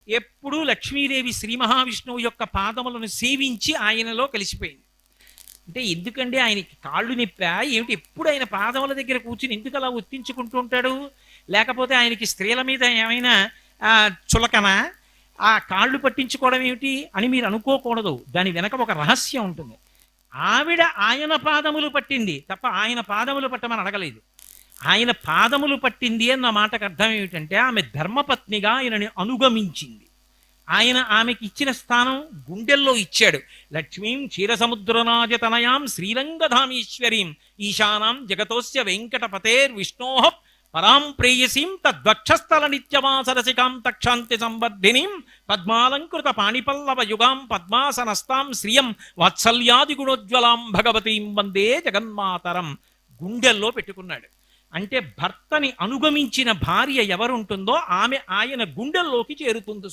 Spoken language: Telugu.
ఎప్పుడూ లక్ష్మీదేవి శ్రీ మహావిష్ణువు యొక్క పాదములను సేవించి ఆయనలో కలిసిపోయింది. అంటే ఎందుకంటే ఆయనకి కాళ్ళు నొప్పా ఏమిటి? ఎప్పుడు ఆయన పాదముల దగ్గర కూర్చుని ఎందుకు అలా ఒత్తించుకుంటూ ఉంటాడు? లేకపోతే ఆయనకి స్త్రీల మీద ఏమైనా చులకనా? ఆ కాళ్ళు పట్టించుకోవడం ఏమిటి అని మీరు అనుకోకూడదు. దాని వెనక ఒక రహస్యం ఉంటుంది. ఆవిడ ఆయన పాదములు పట్టింది తప్ప ఆయన పాదములు పట్టమని అడగలేదు. ఆయన పాదములు పట్టింది అన్న మాటకు అర్థం ఏమిటంటే ఆమె ధర్మపత్నిగా ఆయనని అనుగమించింది. ఆయన ఆమెకి ఇచ్చిన స్థానం గుండెల్లో ఇచ్చాడు. లక్ష్మీం క్షీరసముద్రనాజతనయాం శ్రీరంగధామీశ్వరీం ఈశానాం జగతోస్య వెంకటపతేర్ విష్ణోః పరాం ప్రేయసీం తద్వక్షస్థల నిత్యమాసరసికాం తక్షాంతి సంవర్ధినీం పద్మాలంకృత పాణిపల్లవ యుగాం పద్మాసనస్తాం శ్రియం వాత్సల్యాది గుణోజ్వలాం భగవతీం వందే జగన్మాతరం గుండెల్లో పెట్టుకున్నాడు. అంటే భర్తని అనుగమించిన భార్య ఎవరుంటుందో ఆమె ఆయన గుండెల్లోకి చేరుతుంది.